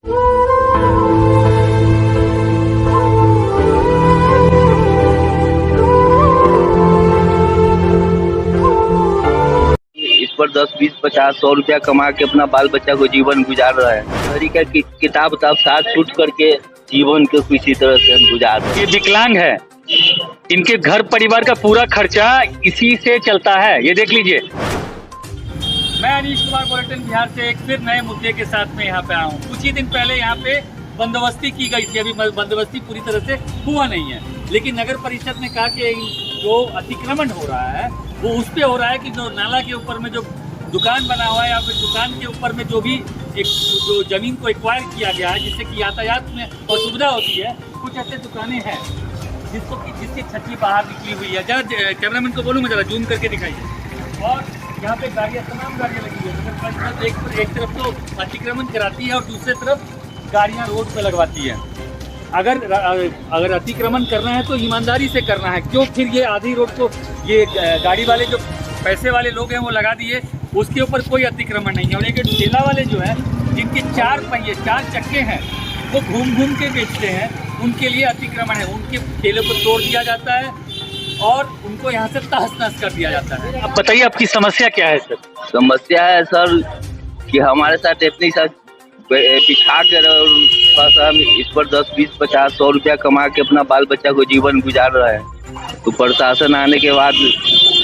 इस पर 10, 20, 50, 100 रुपया कमा के अपना बाल बच्चा को जीवन गुजार रहा है। तरीका की किताब साथ छूट करके जीवन को किसी तरह से हम गुजार रहे हैं। ये विकलांग है, इनके घर परिवार का पूरा खर्चा इसी से चलता है। ये देख लीजिए। मैं अनीश कुमार, बुलेटिन बिहार से एक फिर नए मुद्दे के साथ में यहाँ पे आया हूँ। कुछ ही दिन पहले यहाँ पे बंदोबस्ती की गई थी। अभी बंदोबस्ती पूरी तरह से हुआ नहीं है, लेकिन नगर परिषद ने कहा कि जो अतिक्रमण हो रहा है वो उस पे हो रहा है कि जो नाला के ऊपर में जो दुकान बना हुआ है या फिर दुकान के ऊपर में जो भी एक जो जमीन को एक्वायर किया गया है जिससे कि यातायात में असुविधा होती है, कुछ ऐसे दुकानें हैं जिसकी छज्जी बाहर निकली हुई है। जरा कैमरामैन को बोलूँ मैं जरा जूम करके दिखाइए। और यहाँ पे गाड़ियाँ, तमाम गाड़ियाँ लगी हुई है। एक तरफ तो अतिक्रमण कराती है और दूसरी तरफ गाड़ियाँ रोड पे लगवाती है। अगर अतिक्रमण करना है तो ईमानदारी से करना है। क्यों फिर ये आधी रोड को ये गाड़ी वाले जो पैसे वाले लोग हैं वो लगा दिए, उसके ऊपर कोई अतिक्रमण नहीं है। और एक ठेला वाले जो है जिनके 4 पहिए 4 चक्के हैं वो घूम घूम के बेचते हैं, उनके लिए अतिक्रमण है। उनके ठेले को तोड़ दिया जाता है और उनको यहाँ से तहस नहस कर दिया जाता है। अब बताइए आपकी समस्या क्या है सर? समस्या है सर कि हमारे साथ इतनी बिछा कर हम इस पर 10, 20, 50, 100 रुपया कमा के अपना बाल बच्चा को जीवन गुजार रहा है। तो प्रशासन आने के बाद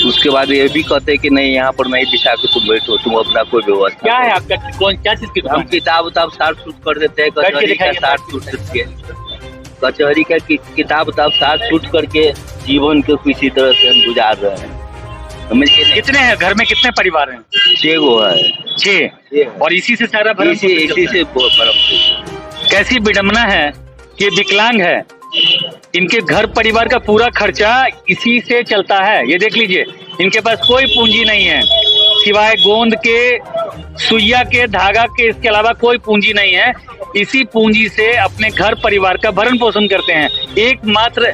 उसके बाद ये भी कहते हैं कि नहीं, यहाँ पर नहीं बिछा के तुम बैठो, तुम अपना कोई व्यवस्था। क्या है आपका, क्या चीज की? हम किताब साथ छूट कर देते हैं, कचहरी का साथ छूट करके, कचहरी का किताब साथ छूट करके जीवन को किसी तरह से हम गुजार रहे हैं। कितने हैं घर में, कितने परिवार हैं? 6 गो है। 6। और इसी से सारा भरण इसी से कैसी विडम्बना है कि विकलांग है, इनके घर परिवार का पूरा खर्चा इसी से चलता है। ये देख लीजिए, इनके पास कोई पूंजी नहीं है सिवाय गोंद के, सुइया के, धागा के, इसके अलावा कोई पूंजी नहीं है। इसी पूंजी से अपने घर परिवार का भरण पोषण करते हैं। एकमात्र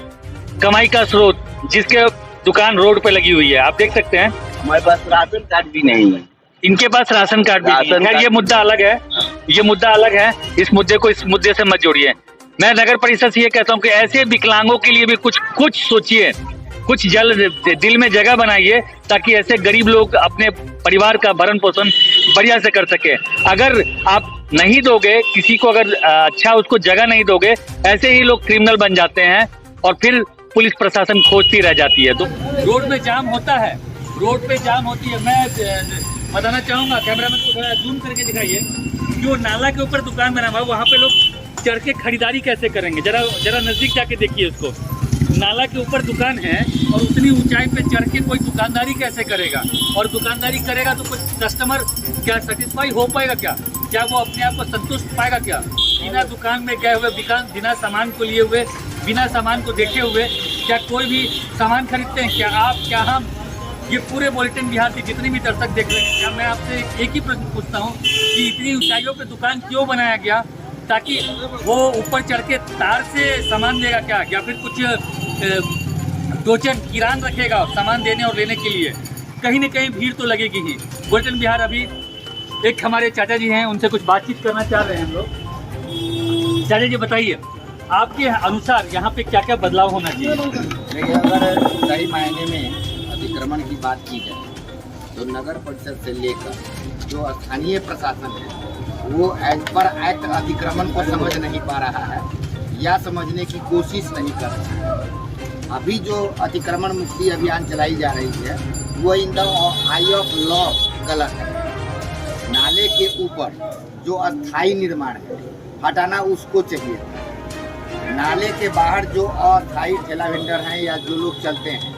कमाई का स्रोत जिसके दुकान रोड पे लगी हुई है, आप देख सकते हैं। हमारे पास राशन कार्ड भी नहीं है। इनके पास राशन कार्ड भी नहीं है। ये मुद्दा अलग है, ये मुद्दा अलग है। इस मुद्दे से मत जोड़िए। मैं नगर परिषद से ये कहता हूँ कि ऐसे विकलांगों के लिए भी कुछ सोचिए, कुछ दिल में जगह बनाइए ताकि ऐसे गरीब लोग अपने परिवार का भरण पोषण बढ़िया से कर सके। अगर आप नहीं दोगे किसी को, अगर अच्छा उसको जगह नहीं दोगे, ऐसे ही लोग क्रिमिनल बन जाते हैं और फिर पुलिस प्रशासन खोजती रह जाती है। तो रोड में जाम होता है, रोड पे जाम होती है। मैं बताना चाहूँगा, कैमरामैन को थोड़ा जूम करके दिखाइए कि वो नाला के ऊपर दुकान बना हुआ है, वहाँ पे लोग चढ़ के खरीदारी कैसे करेंगे। जरा नज़दीक जाके देखिए उसको। नाला के ऊपर दुकान है और उतनी ऊंचाई पे चढ़ के कोई दुकानदारी कैसे करेगा? और दुकानदारी करेगा तो कुछ कस्टमर क्या सेटिस्फाई हो पाएगा? क्या वो अपने आप को संतुष्ट पाएगा? क्या बिना दुकान में गए हुए, बिना सामान को लिए हुए, बिना सामान को देखे हुए क्या कोई भी सामान खरीदते हैं? क्या आप, क्या हम, ये पूरे बुलेटिन बिहार के जितने भी दर्शक देख रहे हैं, क्या मैं आपसे एक ही प्रश्न पूछता हूँ कि इतनी ऊंचाइयों पे दुकान क्यों बनाया गया? ताकि वो ऊपर चढ़ के तार से सामान देगा क्या? या फिर कुछ टोचन किरान रखेगा सामान देने और लेने के लिए? कहीं ना कहीं भीड़ तो लगेगी ही। बुलेटिन बिहार अभी एक हमारे चाचा जी हैं, उनसे कुछ बातचीत करना चाह रहे हैं हम लोग। चाचा जी बताइए, आपके अनुसार यहाँ पे क्या क्या बदलाव होना चाहिए? देखिए, अगर सही मायने में अतिक्रमण की बात की जाए तो नगर परिषद से लेकर जो स्थानीय प्रशासन है वो एज पर एक्ट अतिक्रमण को समझ नहीं पा रहा है या समझने की कोशिश नहीं कर रहा है। अभी जो अतिक्रमण मुक्ति अभियान चलाई जा रही है वो in the I of law गलत है। नाले के ऊपर जो अस्थायी निर्माण है हटाना उसको चाहिए। नाले के बाहर जो अस्थायी ठेला वेंडर हैं या जो लोग चलते हैं,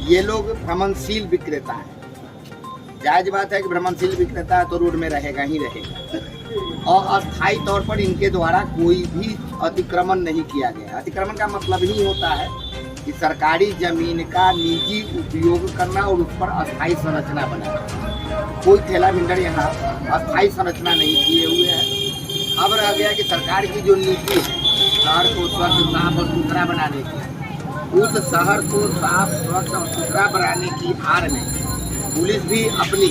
ये लोग भ्रमणशील विक्रेता हैं। जायज बात है कि भ्रमणशील विक्रेता है तो रोड में रहेगा ही रहेगा। और अस्थायी तौर पर इनके द्वारा कोई भी अतिक्रमण नहीं किया गया। अतिक्रमण का मतलब ही होता है कि सरकारी जमीन का निजी उपयोग करना और उस पर अस्थायी संरचना बनाना। कोई ठेला वेंडर यहाँ अस्थायी संरचना नहीं किए हुए हैं। अब रह गया कि सरकार की जो नीति है शहर को स्वच्छ, साफ और सुथरा बनाने की, उस शहर को साफ, स्वच्छ और सुथरा बनाने की आड़ में पुलिस भी अपनी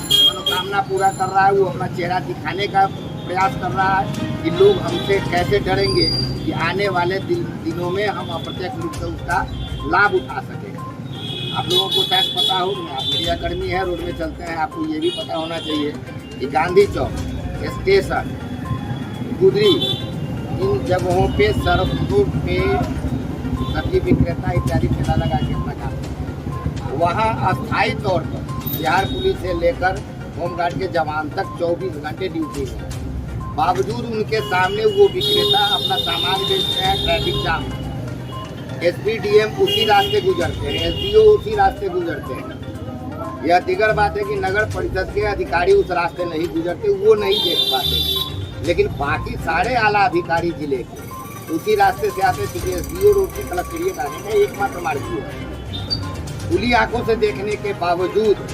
मनोकामना पूरा कर रहा है। वो अपना चेहरा दिखाने का प्रयास कर रहा है कि लोग हमसे कैसे डरेंगे कि आने वाले दिनों में हम अप्रत्यक्ष रूप से उसका लाभ उठा सकें। आप लोगों को शायद पता हो, आप मीडिया कर्मी हैं, रोड में चलते हैं, आपको ये भी पता होना चाहिए कि गांधी चौक, स्टेशन, गुदरी, इन जगहों पे सड़कों पे सब्जी विक्रेता इत्यादि ठेला लगा के अपना काम करते हैं। वहाँ अस्थायी तौर पर बिहार पुलिस से लेकर होमगार्ड के जवान तक 24 घंटे ड्यूटी है। बावजूद उनके सामने वो विक्रेता अपना सामान बेचते हैं ट्रैफिक जाम में। SPDM उसी रास्ते गुजरते हैं, SDO उसी रास्ते गुजरते हैं। यह दिगर बात है कि नगर परिषद के अधिकारी उस रास्ते नहीं गुजरते, वो नहीं देख पाते, लेकिन बाकी सारे आला अधिकारी जिले के उसी रास्ते से आते, क्योंकि SDO रोड से कलेक्ट्रेट आने का एकमात्र मार्ग है। खुली आंखों से देखने के बावजूद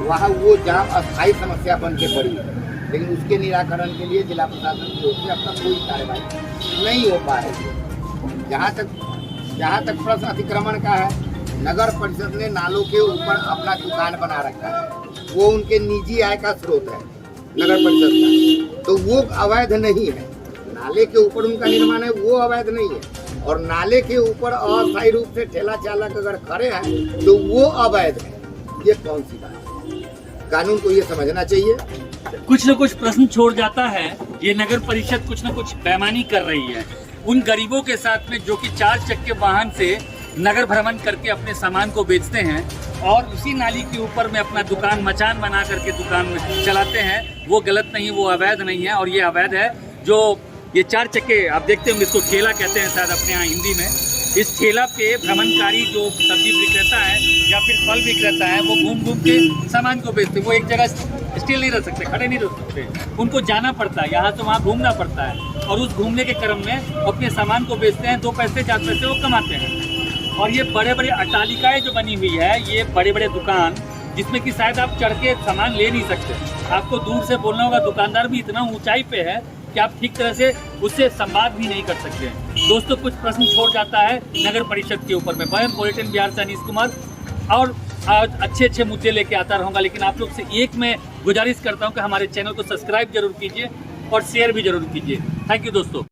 वहाँ वो जाम अस्थायी समस्या बन के पड़ी है, लेकिन उसके निराकरण के लिए जिला प्रशासन की ओर से अब तक कोई कार्रवाई नहीं हो पा रही है। जहाँ तक प्रश्न अतिक्रमण का है, नगर परिषद ने नालों के ऊपर अपना दुकान बना रखा है, वो उनके निजी आय का स्रोत है नगर परिषद का, तो वो अवैध नहीं है। नाले के ऊपर उनका निर्माण है, वो अवैध नहीं है, और नाले के ऊपर अस्थायी रूप से ठेला चालक अगर खड़े हैं तो वो अवैध है। ये कौन सी बात है? कानून को ये समझना चाहिए। कुछ न कुछ प्रश्न छोड़ जाता है। ये नगर परिषद कुछ न कुछ बेईमानी कर रही है उन गरीबों के साथ में जो कि 4 चक्के वाहन से नगर भ्रमण करके अपने सामान को बेचते हैं और उसी नाली के ऊपर में अपना दुकान मचान बना करके दुकान में चलाते हैं। वो गलत नहीं, वो अवैध नहीं है, और ये अवैध है। जो ये 4 चक्के आप देखते होंगे, इसको ठेला कहते हैं शायद अपने यहाँ हिंदी में। इस ठेला पे भ्रमणकारी जो सब्जी विक्रेता है या फिर फल विक्रेता है, वो घूम घूम के सामान को बेचते हैं। वो एक जगह स्टिल नहीं रह सकते, खड़े नहीं रह सकते, उनको जाना पड़ता है, यहाँ से वहाँ घूमना पड़ता है, और उस घूमने के क्रम में अपने सामान को बेचते हैं। 2 पैसे 4 पैसे वो कमाते हैं। और ये बड़े बड़े अट्टालिकाएँ जो बनी हुई है, ये बड़े बड़े दुकान जिसमें कि शायद आप चढ़ के सामान ले नहीं सकते, आपको दूर से बोलना होगा। दुकानदार भी इतना ऊंचाई पे है कि आप ठीक तरह से उससे संवाद भी नहीं कर सकते। दोस्तों, कुछ प्रश्न छोड़ जाता है नगर परिषद के ऊपर में। बुलेटिन बिहार से अनीश कुमार, और अच्छे मुद्दे लेके आता रहूँगा, लेकिन आप लोग से एक मैं गुजारिश करता हूँ कि हमारे चैनल को सब्सक्राइब जरूर कीजिए और शेयर भी जरूर कीजिए। थैंक यू दोस्तों।